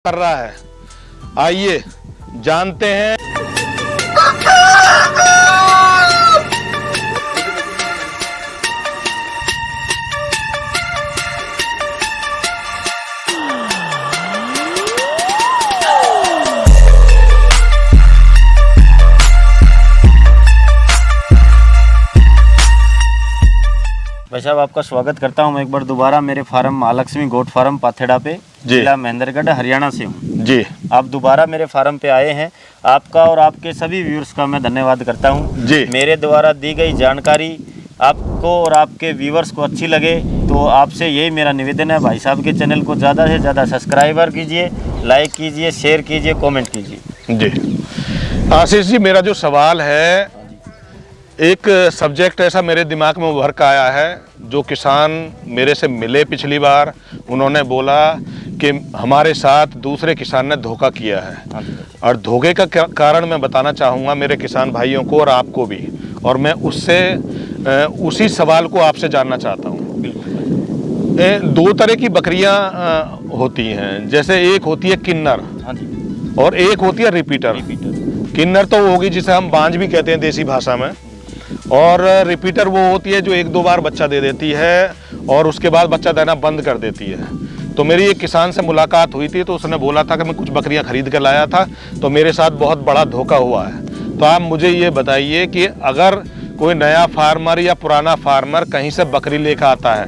कर रहा है, आइए जानते हैं। भाई साहब, आपका स्वागत करता हूं मैं एक बार दोबारा मेरे farm Mahalakshmi goat farm Pathera पे, जिला महेंद्रगढ़, हरियाणा से हूं जी। आप दोबारा मेरे फार्म पे आए हैं। आपका और आपके सभी व्यूअर्स का मैं धन्यवाद करता हूं जी। मेरे द्वारा दी गई जानकारी आपको और आपके व्यूअर्स को अच्छी लगे तो आपसे यही मेरा निवेदन है, भाई साहब के चैनल को ज़्यादा से ज़्यादा सब्सक्राइबर कीजिए, लाइक कीजिए, शेयर कीजिए, कॉमेंट कीजिए। जी आशीष जी, मेरा जो सवाल है, एक सब्जेक्ट ऐसा मेरे दिमाग में उभर कर आया है। जो किसान मेरे से मिले पिछली बार, उन्होंने बोला कि हमारे साथ दूसरे किसान ने धोखा किया है, और धोखे का कारण मैं बताना चाहूँगा मेरे किसान भाइयों को और आपको भी, और मैं उसी सवाल को आपसे जानना चाहता हूँ। दो तरह की बकरियाँ होती हैं, जैसे एक होती है किन्नर और एक होती है रिपीटर। किन्नर तो होगी जिसे हम बांझ भी कहते हैं देसी भाषा में, और रिपीटर वो होती है जो एक दो बार बच्चा दे देती है और उसके बाद बच्चा देना बंद कर देती है। तो मेरी एक किसान से मुलाकात हुई थी, तो उसने बोला था कि मैं कुछ बकरियां खरीद कर लाया था, तो मेरे साथ बहुत बड़ा धोखा हुआ है। तो आप मुझे ये बताइए कि अगर कोई नया फार्मर या पुराना फार्मर कहीं से बकरी लेकर आता है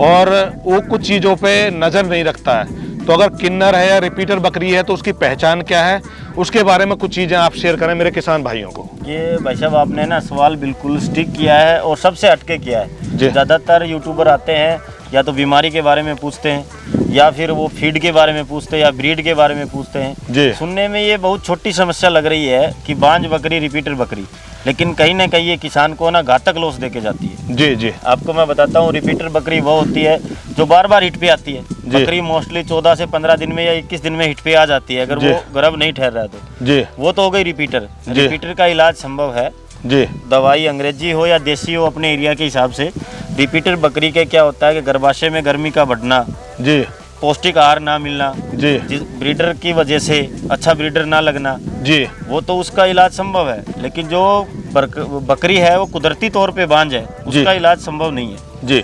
और वो कुछ चीज़ों पे नज़र नहीं रखता है, तो अगर किन्नर है या रिपीटर बकरी है तो उसकी पहचान क्या है, उसके बारे में कुछ चीज़ें आप शेयर करें मेरे किसान भाइयों को। ये भाई साहब, आपने ना सवाल बिल्कुल स्टिक किया है और सबसे हटके किया है। ज़्यादातर यूट्यूबर आते हैं, या तो बीमारी के बारे में पूछते हैं, या फिर वो फीड के बारे में पूछते हैं, या ब्रीड के बारे में पूछते हैं। सुनने में ये बहुत छोटी समस्या लग रही है कि बांझ बकरी, रिपीटर बकरी, लेकिन कहीं ना कहीं ये किसान को ना घातक लॉस देके जाती है। जी जी। आपको मैं बताता हूँ, रिपीटर बकरी वो होती है जो बार बार हिट पे आती है। बकरी मोस्टली 14 से 15 दिन में या 21 दिन में हिट पे आ जाती है, अगर वो गर्भ नहीं ठहर रहा है तो। जी। वो तो हो गई रिपीटर। रिपीटर का इलाज संभव है जी, दवाई अंग्रेजी हो या देसी हो, अपने एरिया के हिसाब से। रिपीटर बकरी के क्या होता है कि गर्भाशय में गर्मी का बढ़ना जी, पौष्टिक आहार ना मिलना जी, जिस ब्रीडर की वजह से अच्छा ब्रीडर ना लगना जी, वो तो उसका इलाज संभव है। लेकिन जो बकरी है वो कुदरती तौर पे बांझ है, उसका इलाज संभव नहीं है जी।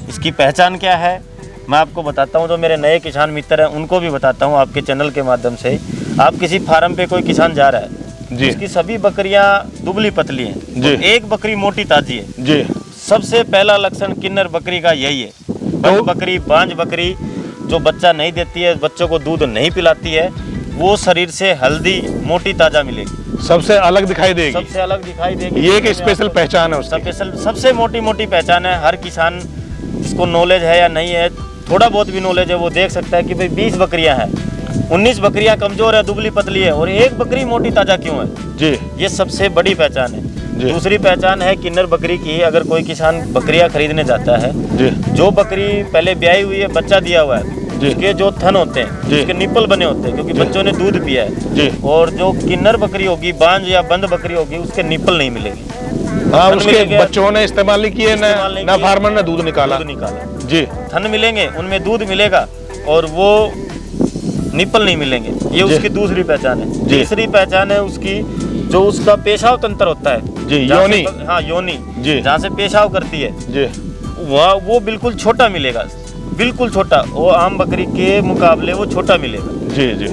इसकी पहचान क्या है मैं आपको बताता हूँ, जो मेरे नए किसान मित्र हैं उनको भी बताता हूँ आपके चैनल के माध्यम से। आप किसी फार्म पे कोई किसान जा रहा है जी, उसकी सभी बकरियां दुबली पतली हैं जी, एक बकरी मोटी ताजी है जी। सबसे पहला लक्षण किन्नर बकरी का यही है। तो बकरी, बांझ बकरी जो बच्चा नहीं देती है, बच्चों को दूध नहीं पिलाती है, वो शरीर से हल्दी मोटी ताजा मिलेगी, सबसे अलग दिखाई देगी, सबसे अलग दिखाई देगी। ये एक स्पेशल पहचान है उसकी, सबसे मोटी मोटी पहचान है। हर किसान जिसको नॉलेज है या नहीं है, थोड़ा बहुत भी नॉलेज है, वो देख सकता है कि भाई 20 बकरियां हैं, 19 बकरियां कमजोर है, दुबली पतली है, और एक बकरी मोटी ताजा क्यों है जी। ये सबसे बड़ी पहचान है। दूसरी पहचान है किन्नर बकरी की। अगर कोई किसान बकरियां खरीदने जाता है जी, जो बकरी पहले ब्याई हुई है, बच्चा दिया हुआ है, उसके जो थन होते हैं, उसके निप्पल बने होते हैं, क्योंकि बच्चों ने दूध पिया है जी। और जो किन्नर बकरी होगी, बांझ या बंद बकरी होगी, उसके निप्पल नहीं मिलेगी। हाँ, उसके बच्चों ने इस्तेमाल नहीं किए, ना फार्मर ने दूध निकाला जी। थन मिलेंगे, उनमें दूध मिलेगा, और वो निप्पल नहीं मिलेंगे। ये उसकी दूसरी पहचान है। तीसरी पहचान है उसकी, जो उसका पेशाब तंत्र होता है जी, योनि। हाँ, योनि जी, जहाँ से पेशाब करती है जी, वो बिल्कुल छोटा मिलेगा, बिल्कुल छोटा। वो आम बकरी के मुकाबले वो छोटा मिलेगा जी जी।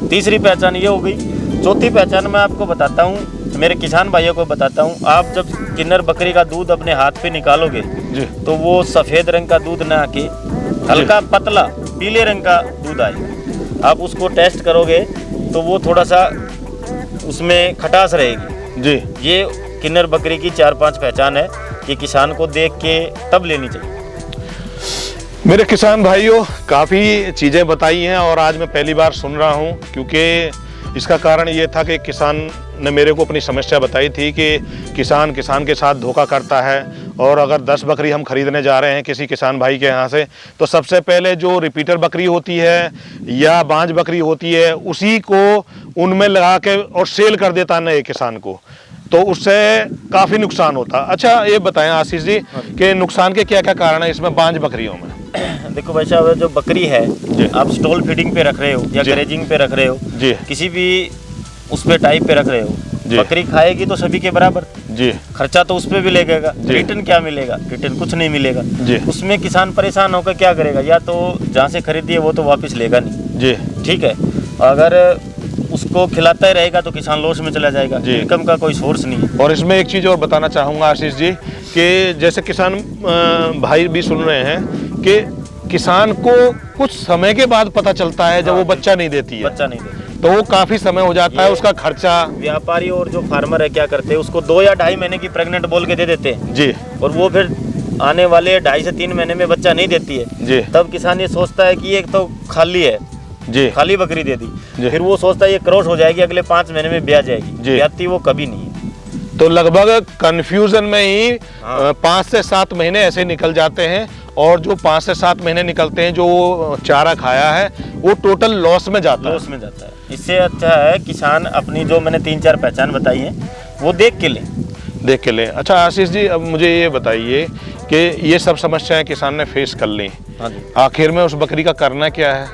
तीसरी पहचान ये हो गई। चौथी पहचान मैं आपको बताता हूँ, मेरे किसान भाइयों को बताता हूँ। आप जब किन्नर बकरी का दूध अपने हाथ पे निकालोगे जी, तो वो सफ़ेद रंग का दूध ना आके हल्का पतला पीले रंग का दूध आएगा। आप उसको टेस्ट करोगे तो वो थोड़ा सा उसमें खटास रहेगी जी। ये किन्नर बकरी की 4-5 पहचान है। ये किसान को देख के तब लेनी चाहिए। मेरे किसान भाइयों, काफ़ी चीज़ें बताई हैं और आज मैं पहली बार सुन रहा हूँ, क्योंकि इसका कारण ये था कि किसान ने मेरे को अपनी समस्या बताई थी कि किसान के साथ धोखा करता है, और अगर 10 बकरी हम खरीदने जा रहे हैं किसी किसान भाई के यहाँ से, तो सबसे पहले जो रिपीटर बकरी होती है या बांझ बकरी होती है, उसी को उनमें लगा के और सेल कर देता है नए किसान को। तो उससे काफी नुकसान होता। अच्छा ये बताएं आशीष जी कि नुकसान के क्या क्या कारण है इसमें बांझ बकरियों में? देखो भाई साहब, जो बकरी है आप स्टॉल फीडिंग पे रख रहे हो या ग्रेजिंग पे रख रहे हो, किसी भी उस पे टाइप पे रख रहे हो, बकरी खाएगी तो सभी के बराबर जी, खर्चा तो उस पे भी लगेगा, रिटर्न क्या मिलेगा? रिटर्न कुछ नहीं मिलेगा जी। उसमें किसान परेशान होकर क्या करेगा? या तो जहाँ से खरीदी है वो तो वापस लेगा नहीं जी, ठीक है। अगर उसको खिलाता ही रहेगा तो किसान लॉस में चला जाएगा, इनकम का कोई सोर्स नहीं है। और इसमें एक चीज़ और बताना चाहूँगा आशीष जी कि जैसे किसान भाई भी सुन रहे हैं कि किसान को कुछ समय के बाद पता चलता है जब वो बच्चा नहीं देती है, बच्चा नहीं देती तो वो काफी समय हो जाता है, उसका खर्चा। व्यापारी और जो फार्मर है क्या करते हैं, उसको 2 या 2.5 महीने की प्रेग्नेंट बोल के दे देते हैं जी, और वो फिर आने वाले 2.5 से 3 महीने में बच्चा नहीं देती है जी। तब किसान ये सोचता है कि ये तो खाली है जी, खाली बकरी दे दी, फिर वो सोचता है ये क्रॉस हो जाएगी, अगले 5 महीने में ब्याह जाएगी, ब्याहती वो कभी नहीं है। तो लगभग कंफ्यूजन में ही 5 से 7 महीने ऐसे निकल जाते हैं, और जो 5 से 7 महीने निकलते हैं जो चारा खाया है वो टोटल लॉस में जाता है। इससे अच्छा है किसान अपनी जो मैंने 3-4 पहचान बताई है वो देख के लें। अच्छा आशीष जी, अब मुझे ये बताइए कि ये सब समस्याएं किसान ने फेस कर ली, आखिर में उस बकरी का करना क्या है?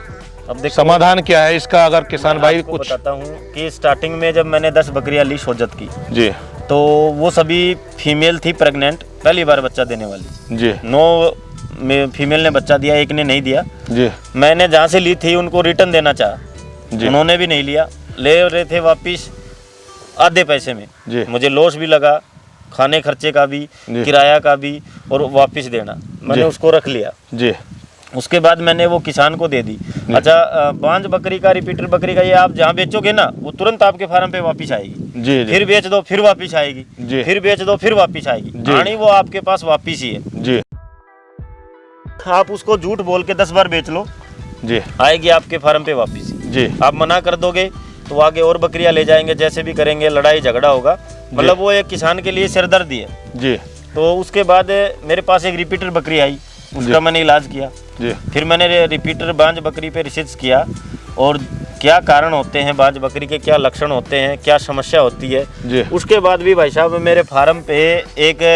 अब देखो समाधान क्या है इसका? अगर किसान भाई कुछ बताता हूँ कि स्टार्टिंग में जब मैंने 10 बकरियां ली सोजत की जी, तो वो सभी फीमेल थी, प्रेग्नेंट, पहली बार बच्चा देने वाली जी। 9 में फीमेल ने बच्चा दिया, एक ने नहीं दिया जी। मैंने जहाँ से ली थी उनको रिटर्न देना चाहा, उन्होंने भी नहीं लिया, ले रहे थे वापिस आधे पैसे में जी। मुझे लॉस भी लगा, खाने खर्चे का भी, किराया का भी, और वापिस देना। मैंने उसको रख लिया जी। उसके बाद मैंने वो किसान को दे दी। अच्छा, बांझ बकरी का, रिपीटर बकरी का, ये आप जहाँ बेचोगे ना वो तुरंत आपके फार्म पे वापिस आएगी जी, फिर बेच दो फिर वापिस आएगी जी, फिर बेच दो फिर वापिस आएगी, आनी वो आपके पास वापिस ही है जी। आप उसको झूठ बोल के 10 बार बेच लो जी, आएगी आपके फार्म पे वापिस जी। आप मना कर दोगे तो आगे और बकरियां ले जाएंगे, जैसे भी करेंगे, लड़ाई झगड़ा होगा, मतलब वो एक किसान के लिए सिरदर्दी है जी। तो उसके बाद मेरे पास एक रिपीटर बकरी आई, उसका मैंने इलाज किया जी। फिर मैंने रिपीटर बांझ बकरी पे रिसर्च किया और क्या कारण होते हैं बांझ बकरी के, क्या लक्षण होते हैं, क्या समस्या होती है जी। उसके बाद भी भाई साहब मेरे फार्म पे एक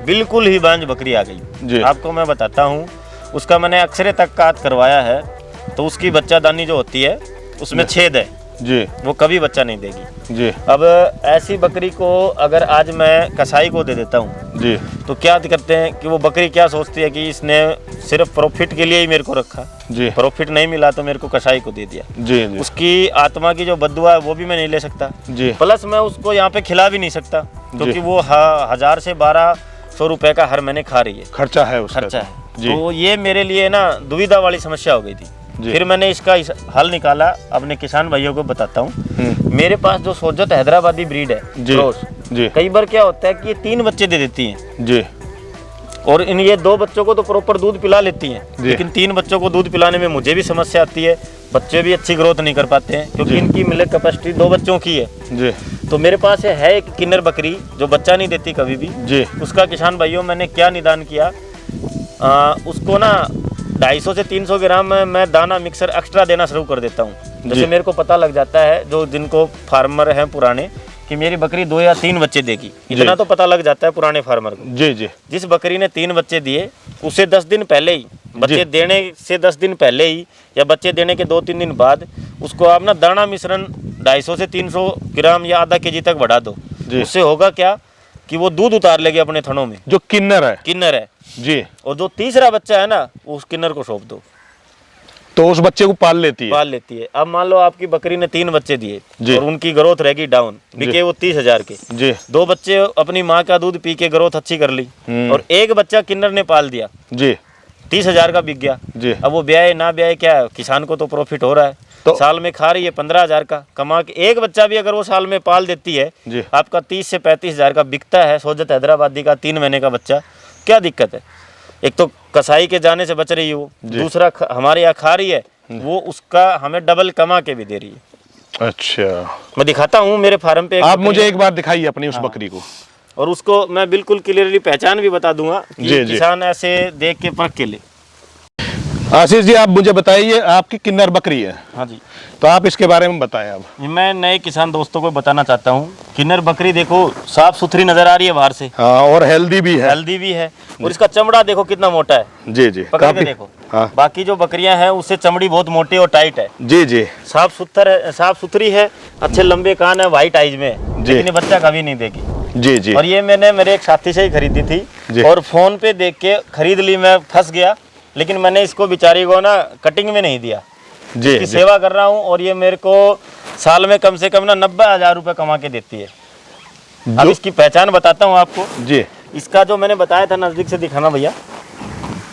बिल्कुल ही बांझ बकरी आ गई। आपको मैं बताता हूँ, उसका मैंने अक्सरे तक काट करवाया है, तो उसकी बच्चादानी जो होती है उसमें छेद है जी, वो कभी बच्चा नहीं देगी जी। अब ऐसी बकरी को अगर आज मैं कसाई को दे देता हूँ जी, तो क्या करते हैं कि वो बकरी क्या सोचती है कि इसने सिर्फ प्रॉफिट के लिए ही मेरे को रखा जी, प्रॉफिट नहीं मिला तो मेरे को कसाई को दे दिया जी, जी। उसकी आत्मा की जो बद्दुआ है वो भी मैं नहीं ले सकता जी, प्लस मैं उसको यहाँ पे खिला भी नहीं सकता, क्योंकि वो 1000 से 1200 रुपए का हर महीने खा रही है, खर्चा है उसका, खर्चा है। तो ये मेरे लिए ना दुविधा वाली समस्या हो गई थी। फिर मैंने इसका हल निकाला, अपने किसान भाइयों को बताता हूँ। मेरे पास जो सोजत हैदराबादी ब्रीड है जी, कई बार क्या होता है कि ये 3 बच्चे दे देती हैं जी, और इन ये 2 बच्चों को तो प्रॉपर दूध पिला लेती हैं, लेकिन 3 बच्चों को दूध पिलाने में मुझे भी समस्या आती है, बच्चे भी अच्छी ग्रोथ नहीं कर पाते हैं, क्योंकि इनकी मिल्क कैपेसिटी 2 बच्चों की है जी। तो मेरे पास है एक किन्नर बकरी जो बच्चा नहीं देती कभी भी जी। उसका किसान भाइयों मैंने क्या निदान किया, उसको ना 250 से 300 ग्राम मैं दाना मिक्सर एक्स्ट्रा देना शुरू कर देता हूँ। जैसे मेरे को पता लग जाता है, जो जिनको फार्मर हैं पुराने, कि मेरी बकरी 2 या 3 बच्चे देगी, इतना तो पता लग जाता है पुराने फार्मर को जी जी। जिस बकरी ने 3 बच्चे दिए उसे 10 दिन पहले ही, बच्चे देने से 10 दिन पहले ही या बच्चे देने के 2-3 दिन बाद उसको आप ना दाना मिश्रण 250 से 300 ग्राम या आधा kg तक बढ़ा दो। उससे होगा क्या कि वो दूध उतार लेगी अपने थनों में, जो किन्नर है जी। और जो तीसरा बच्चा है ना वो उस किन्नर को सौंप दो, तो उस बच्चे को पाल लेती है। अब मान लो आपकी बकरी ने 3 बच्चे दिए और उनकी ग्रोथ रहेगी डाउन, बिके वो 30,000 के जी। 2 बच्चे अपनी माँ का दूध पी के ग्रोथ अच्छी कर ली, और एक बच्चा किन्नर ने पाल दिया जी, 30,000 का बिक गया जी। अब वो ब्याह ना ब्याह क्या, किसान को तो प्रॉफिट हो रहा है, तो साल में खा रही है 15,000 का कमा के। एक बच्चा भी अगर वो साल में पाल देती है जी, आपका 30 से 35,000 का बिकता है सोजत हैदराबादी का 3 महीने का बच्चा। क्या दिक्कत है? एक तो कसाई के जाने से बच रही है वो, दूसरा हमारे यहाँ खा रही है वो, उसका हमें डबल कमा के भी दे रही है। अच्छा, मैं दिखाता हूँ मेरे फार्म पे, आप मुझे एक बार दिखाइए अपनी उस बकरी को, और उसको मैं बिल्कुल क्लियरली पहचान भी बता दूंगा कि किसान ऐसे देख के परख के ले। आशीष जी, आप मुझे बताइए, आपकी किन्नर बकरी है, हाँ जी, तो आप इसके बारे में बताएं। अब मैं नए किसान दोस्तों को बताना चाहता हूँ, किन्नर बकरी देखो साफ सुथरी नजर आ रही है बाहर से, हाँ, और हेल्दी भी है। हेल्दी भी है, और इसका चमड़ा देखो कितना मोटा है। जी जी, पकड़ के देखो। हाँ, बाकी जो बकरियां हैं उससे चमड़ी बहुत मोटी और टाइट है। जी जी, साफ सुथरी है, अच्छे लंबे कान है, व्हाइट आइज में, लेकिन ये बच्चा कभी नहीं देगी। जी जी। और ये मैंने मेरे एक साथी से ही खरीदी थी, और फोन पे देख के खरीद ली, मैं फंस गया, लेकिन मैंने इसको बेचारी को ना कटिंग में नहीं दिया। जी, इसकी सेवा कर रहा हूँ, और ये मेरे को साल में कम से कम ना 90,000 रुपये कमा के देती है। अब इसकी पहचान बताता हूँ आपको जी। इसका जो मैंने बताया था, नज़दीक से दिखाना भैया।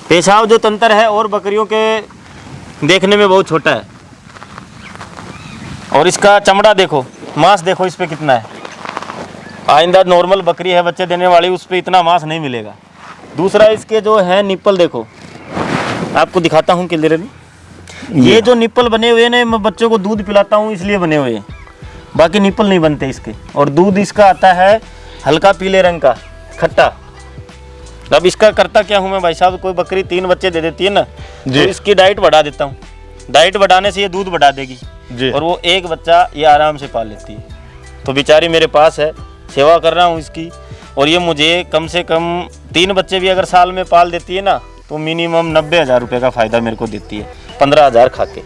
पेशाब जो तंत्र है और बकरियों के देखने में बहुत छोटा है, और इसका चमड़ा देखो, मांस देखो इस पे कितना है। आइंदा नॉर्मल बकरी है बच्चे देने वाली, उस पे इतना मांस नहीं मिलेगा। दूसरा, इसके जो है निप्पल देखो, आपको दिखाता हूँ क्लियर। ये जो निप्पल बने हुए हैं, मैं बच्चों को दूध पिलाता हूँ इसलिए बने हुए हैं, बाकी निप्पल नहीं बनते इसके। और दूध इसका आता है हल्का पीले रंग का, खट्टा। अब इसका करता क्या हूँ मैं भाई साहब, कोई बकरी 3 बच्चे दे देती है ना, तो इसकी डाइट बढ़ा देता हूँ। डाइट बढ़ाने से ये दूध बढ़ा देगी, और वो एक बच्चा ये आराम से पाल लेती है। तो बेचारी मेरे पास है, सेवा कर रहा हूँ इसकी, और ये मुझे कम से कम 3 बच्चे भी अगर साल में पाल देती है ना, तो मिनिमम 90,000 रुपये का फ़ायदा मेरे को देती है, 15,000 खा के।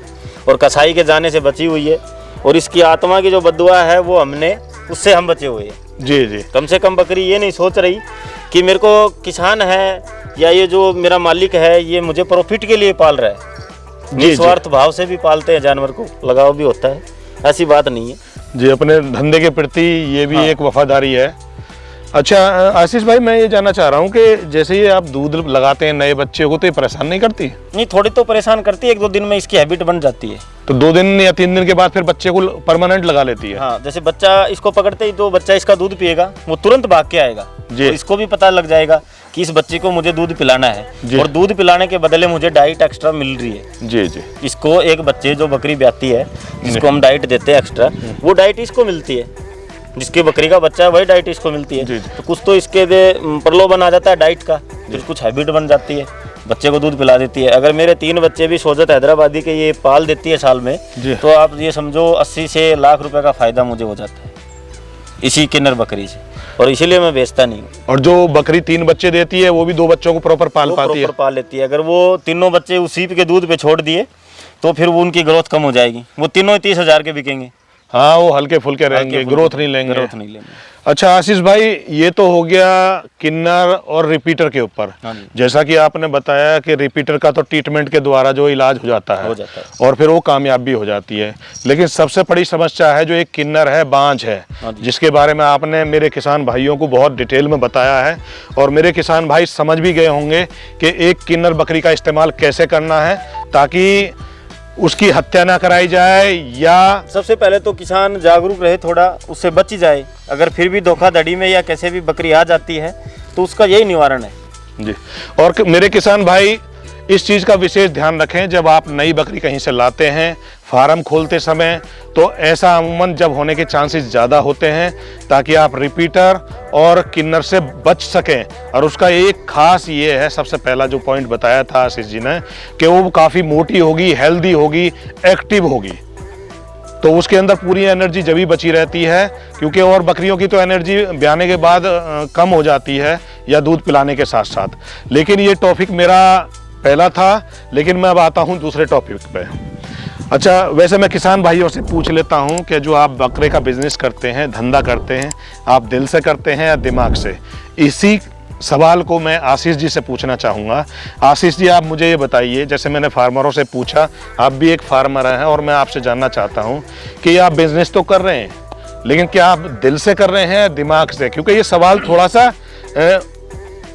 और कसाई के जाने से बची हुई है, और इसकी आत्मा की जो बद्दुआ है वो हमने, उससे हम बचे हुए हैं। जी जी। कम से कम बकरी ये नहीं सोच रही कि मेरे को किसान है या ये जो मेरा मालिक है ये मुझे प्रॉफिट के लिए पाल रहा है। निस्वार्थ भाव से भी पालते हैं जानवर को, लगाव भी होता है, ऐसी बात नहीं है जी। अपने धंधे के प्रति ये भी एक वफादारी है। अच्छा आशीष भाई, मैं ये जानना चाह रहा हूँ कि जैसे ये आप दूध लगाते हैं नए बच्चे को, तो ये परेशान नहीं करती? नहीं, थोड़ी तो परेशान करती है, 1-2 दिन में इसकी हैबिट बन जाती है। तो 2 दिन या 3 दिन के बाद फिर बच्चे को परमानेंट लगा लेती है? हाँ, जैसे बच्चा इसको पकड़ते ही तो बच्चा इसका दूध पिएगा, वो तुरंत भाग के आएगा जी। तो इसको भी पता लग जाएगा कि इस बच्चे को मुझे दूध पिलाना है, और दूध पिलाने के बदले मुझे डाइट एक्स्ट्रा मिल रही है। जी जी। इसको एक बच्चे जो बकरी ब्याती है, जिसको हम डाइट देते हैं एक्स्ट्रा, वो डाइट इसको मिलती है। जिसके बकरी का बच्चा है वही डाइट इसको मिलती है। तो कुछ तो इसके प्रलोभन आ जाता है डाइट का, फिर कुछ हैबिट बन जाती है, बच्चे को दूध पिला देती है। अगर मेरे 3 बच्चे भी सोजत हैदराबादी के ये पाल देती है साल में, तो आप ये समझो 80 से लाख रुपए का फायदा मुझे हो जाता है इसी किन्नर बकरी से, और इसीलिए मैं बेचता नहीं हूँ। और जो बकरी 3 बच्चे देती है वो भी 2 बच्चों को प्रॉपर पाल पाती है? पाल लेती है। अगर वो तीनों बच्चे उसी के दूध पे छोड़ दिए तो फिर वो उनकी ग्रोथ कम हो जाएगी, वो तीनों ही 30,000 के बिकेंगे। हाँ, वो हल्के फुल्के रहेंगे, ग्रोथ नहीं लेंगे। अच्छा आशीष भाई, ये तो हो गया किन्नर और रिपीटर के ऊपर। जैसा कि आपने बताया कि रिपीटर का तो ट्रीटमेंट के द्वारा जो इलाज हो जाता है, और फिर वो कामयाब भी हो जाती है। लेकिन सबसे बड़ी समस्या है जो एक किन्नर है, बांझ है, जिसके बारे में आपने मेरे किसान भाइयों को बहुत डिटेल में बताया है, और मेरे किसान भाई समझ भी गए होंगे कि एक किन्नर बकरी का इस्तेमाल कैसे करना है ताकि उसकी हत्या ना कराई जाए, या सबसे पहले तो किसान जागरूक रहे, थोड़ा उससे बच जाए। अगर फिर भी धोखाधड़ी में या कैसे भी बकरी आ जाती है तो उसका यही निवारण है जी। और मेरे किसान भाई इस चीज़ का विशेष ध्यान रखें, जब आप नई बकरी कहीं से लाते हैं फार्म खोलते समय, तो ऐसा अमूमन जब होने के चांसेस ज़्यादा होते हैं, ताकि आप रिपीटर और किन्नर से बच सकें। और उसका एक खास ये है, सबसे पहला जो पॉइंट बताया था आशीष जी ने, कि वो काफ़ी मोटी होगी, हेल्दी होगी, एक्टिव होगी, तो उसके अंदर पूरी एनर्जी जब भी बची रहती है, क्योंकि और बकरियों की तो एनर्जी ब्याने के बाद कम हो जाती है या दूध पिलाने के साथ साथ। लेकिन ये टॉपिक मेरा पहला था, लेकिन मैं अब आता हूँ दूसरे टॉपिक पे। अच्छा, वैसे मैं किसान भाइयों से पूछ लेता हूँ कि जो आप बकरे का बिजनेस करते हैं, धंधा करते हैं, आप दिल से करते हैं या दिमाग से? इसी सवाल को मैं आशीष जी से पूछना चाहूँगा। आशीष जी, आप मुझे ये बताइए, जैसे मैंने फार्मरों से पूछा, आप भी एक फार्मर हैं, और मैं आपसे जानना चाहता हूँ कि आप बिजनेस तो कर रहे हैं, लेकिन क्या आप दिल से कर रहे हैं या दिमाग से? क्योंकि ये सवाल थोड़ा सा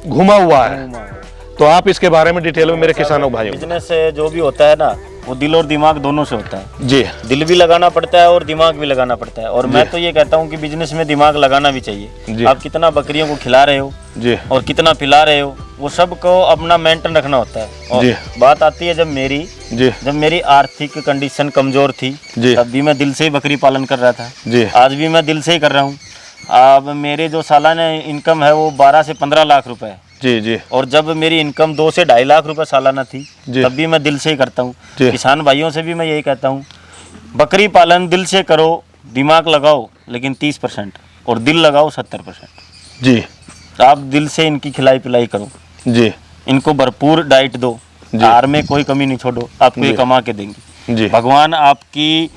घुमा हुआ है, तो आप इसके बारे में डिटेल में मेरे किसानों भाइयों। बिजनेस जो भी होता है ना, वो दिल और दिमाग दोनों से होता है जी। दिल भी लगाना पड़ता है और दिमाग भी लगाना पड़ता है, और मैं तो ये कहता हूँ कि बिजनेस में दिमाग लगाना भी चाहिए। आप कितना बकरियों को खिला रहे हो जी, और कितना पिला रहे हो, वो सब को अपना मेंटेन रखना होता है। और बात आती है जब मेरी आर्थिक कंडीशन कमजोर थी, तब भी मैं दिल से ही बकरी पालन कर रहा था जी। आज भी मैं दिल से ही कर रहा हूँ। अब मेरे जो सालाना इनकम है वो 12 से 15 लाख रुपए है जी जी। और जब मेरी इनकम 2 से 2.5 लाख रुपए सालाना थी, तब भी मैं दिल से ही करता हूँ। किसान भाइयों से भी मैं यही कहता हूँ, बकरी पालन दिल से करो, दिमाग लगाओ लेकिन 30% और दिल लगाओ 70%। जी। तो आप दिल से इनकी खिलाई पिलाई करो जी। इनको भरपूर डाइट दो, आहार में कोई कमी नहीं छोड़ो, आपको ये कमा के देंगे जी। भगवान आपकी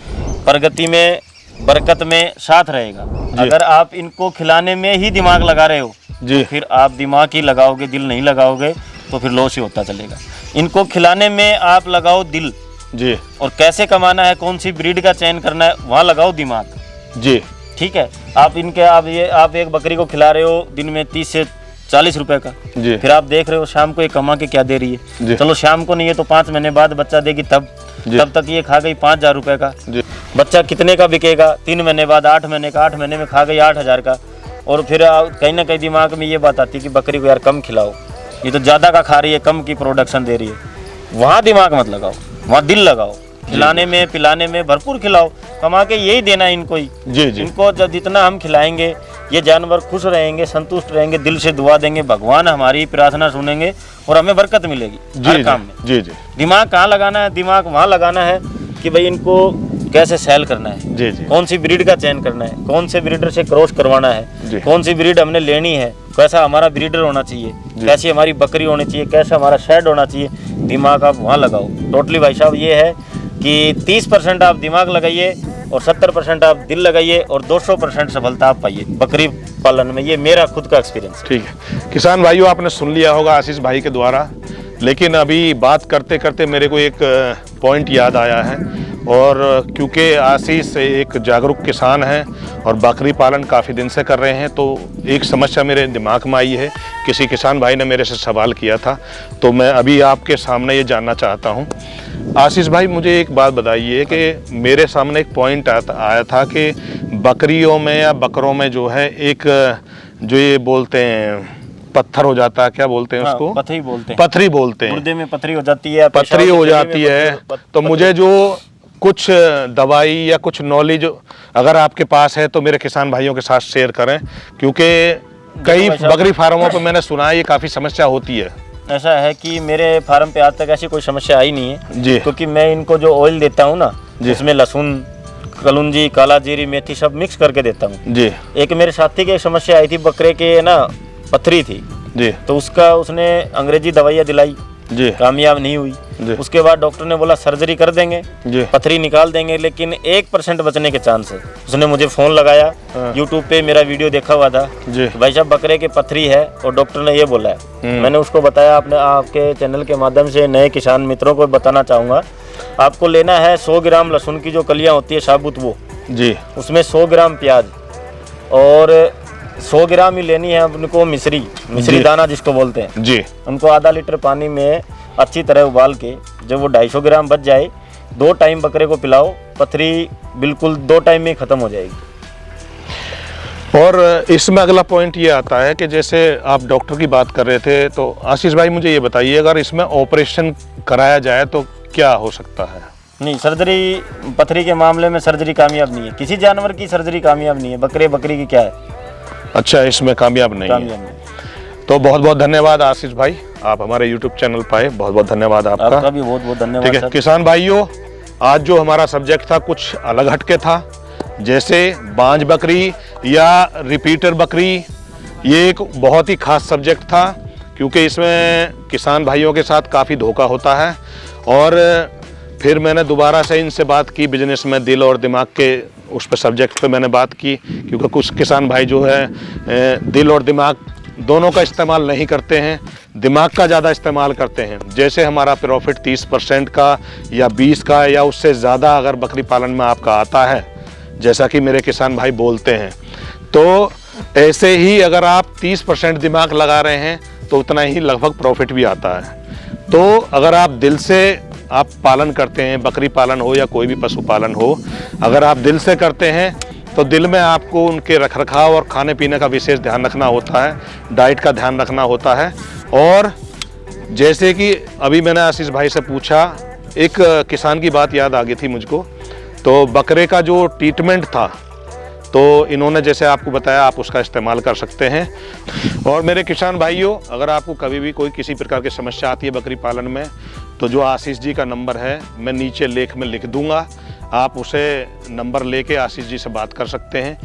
प्रगति में, बरकत में साथ रहेगा। अगर आप इनको खिलाने में ही दिमाग लगा रहे हो जी, तो फिर आप दिमाग ही लगाओगे, दिल नहीं लगाओगे तो फिर लॉस ही होता चलेगा। इनको खिलाने में आप लगाओ दिल जी, और कैसे कमाना है, कौन सी ब्रीड का चयन करना है, वहाँ लगाओ दिमाग जी। ठीक है, आप एक बकरी को खिला रहे हो दिन में 30 से 40 रुपए का जी, फिर आप देख रहे हो शाम को ये कमा के क्या दे रही है। चलो शाम को नहीं है तो 5 महीने बाद बच्चा देगी, तब तक ये खा गई 5,000 रुपए का जी। बच्चा कितने का बिकेगा? 3 महीने बाद 8 महीने का, 8 महीने में खा गई 8,000 का। और फिर कहीं ना कहीं दिमाग में ये बात आती है कि बकरी को यार कम खिलाओ, ये तो ज़्यादा का खा रही है, कम की प्रोडक्शन दे रही है। वहाँ दिमाग मत लगाओ, वहाँ दिल लगाओ, खिलाने में पिलाने में भरपूर खिलाओ, कमा के यही देना है इनको ही जी जी। इनको जब जितना हम खिलाएंगे ये जानवर खुश रहेंगे, संतुष्ट रहेंगे, दिल से दुआ देंगे, भगवान हमारी प्रार्थना सुनेंगे और हमें बरकत मिलेगी हर काम में जी जी। दिमाग कहाँ लगाना है? दिमाग वहाँ लगाना है कि भाई इनको कैसे सेल करना है जी जी, कौन सी ब्रीड का चयन करना है, कौन से ब्रीडर से क्रॉस करवाना है, कौन सी ब्रीड हमने लेनी है, कैसा हमारा ब्रीडर होना चाहिए, कैसी हमारी बकरी होनी चाहिए, कैसा हमारा शेड होना चाहिए। दिमाग आप वहाँ लगाओ। टोटली भाई साहब ये है कि 30% आप दिमाग लगाइए और 70% आप दिल लगाइए और 200% सफलता आप पाइए बकरी पालन में। ये मेरा खुद का एक्सपीरियंस। ठीक है किसान भाइयों, आपने सुन लिया होगा आशीष भाई के द्वारा, लेकिन अभी बात करते करते मेरे को एक पॉइंट याद आया है। और क्योंकि आशीष एक जागरूक किसान है और बकरी पालन काफ़ी दिन से कर रहे हैं, तो एक समस्या मेरे दिमाग में आई है। किसी किसान भाई ने मेरे से सवाल किया था, तो मैं अभी आपके सामने ये जानना चाहता हूँ। आशीष भाई, मुझे एक बात बताइए कि मेरे सामने एक पॉइंट आया था कि बकरियों में या बकरों में जो है एक जो ये बोलते हैं पत्थर हो जाता है, क्या बोलते हैं उसको? पथरी बोलते हैं। पथरी बोलते हैं, गुर्दे में पथरी हो जाती है, पथरी हो जाती है। तो मुझे जो कुछ दवाई या कुछ नॉलेज अगर आपके पास है तो मेरे किसान भाइयों के साथ शेयर करें, क्योंकि कई बकरी फार्मों पर मैंने सुना है ये काफ़ी समस्या होती है। ऐसा है कि मेरे फार्म पे आज तक ऐसी कोई समस्या आई नहीं है जी, क्योंकि मैं इनको जो ऑयल देता हूँ ना, जिसमें लहसुन, कलौंजी, काला जीरी, मेथी सब मिक्स करके देता हूँ जी। एक मेरे साथी की समस्या आई थी, बकरे के ना पथरी थी जी, तो उसने अंग्रेजी दवाइयाँ दिलाई जी, कामयाब नहीं हुई जी। उसके बाद डॉक्टर ने बोला सर्जरी कर देंगे जी, पथरी निकाल देंगे, लेकिन 1% बचने के चांस है। उसने मुझे फोन लगाया, यूट्यूब पे मेरा वीडियो देखा हुआ था जी, भाई साहब बकरे के पथरी है और डॉक्टर ने ये बोला है। मैंने उसको बताया, आपके चैनल के माध्यम से नए किसान मित्रों को बताना चाहूँगा, आपको लेना है 100 ग्राम लहसुन की जो कलियाँ होती है साबुत, वो जी, उसमें 100 ग्राम प्याज और 100 ग्राम ही लेनी है उनको मिश्री दाना जिसको बोलते हैं जी। उनको आधा लीटर पानी में अच्छी तरह उबाल के जब वो 250 ग्राम बच जाए, 2 टाइम बकरे को पिलाओ, पथरी बिल्कुल 2 टाइम में खत्म हो जाएगी। और इसमें अगला पॉइंट ये आता है कि जैसे आप डॉक्टर की बात कर रहे थे, तो आशीष भाई मुझे ये बताइए, अगर इसमें ऑपरेशन कराया जाए तो क्या हो सकता है? नहीं, सर्जरी पथरी के मामले में सर्जरी कामयाब नहीं है, किसी जानवर की सर्जरी कामयाब नहीं है, बकरी की क्या है। अच्छा, इसमें कामयाब नहीं है। तो बहुत बहुत धन्यवाद आशीष भाई, आप हमारे YouTube चैनल पर आए, बहुत बहुत धन्यवाद आपका भी बहुत बहुत धन्यवाद। ठीक है किसान भाइयों, आज जो हमारा सब्जेक्ट था कुछ अलग हटके था, जैसे बांझ बकरी या रिपीटर बकरी। ये एक बहुत ही खास सब्जेक्ट था, क्योंकि इसमें किसान भाइयों के साथ काफ़ी धोखा होता है। और फिर मैंने दोबारा से इनसे बात की, बिजनेस में दिल और दिमाग के उस पर सब्जेक्ट पे मैंने बात की, क्योंकि कुछ किसान भाई जो है दिल और दिमाग दोनों का इस्तेमाल नहीं करते हैं, दिमाग का ज़्यादा इस्तेमाल करते हैं। जैसे हमारा प्रॉफिट 30% का या 20 का या उससे ज़्यादा अगर बकरी पालन में आपका आता है, जैसा कि मेरे किसान भाई बोलते हैं, तो ऐसे ही अगर आप 30% दिमाग लगा रहे हैं तो उतना ही लगभग प्रॉफिट भी आता है। तो अगर आप दिल से आप पालन करते हैं, बकरी पालन हो या कोई भी पशुपालन हो, अगर आप दिल से करते हैं तो दिल में आपको उनके रखरखाव और खाने पीने का विशेष ध्यान रखना होता है, डाइट का ध्यान रखना होता है। और जैसे कि अभी मैंने आशीष भाई से पूछा, एक किसान की बात याद आ गई थी मुझको, तो बकरे का जो ट्रीटमेंट था तो इन्होंने जैसे आपको बताया आप उसका इस्तेमाल कर सकते हैं। और मेरे किसान भाइयों, अगर आपको कभी भी कोई किसी प्रकार की समस्या आती है बकरी पालन में, तो जो आशीष जी का नंबर है मैं नीचे लेख में लिख दूंगा, आप उसे नंबर लेके आशीष जी से बात कर सकते हैं।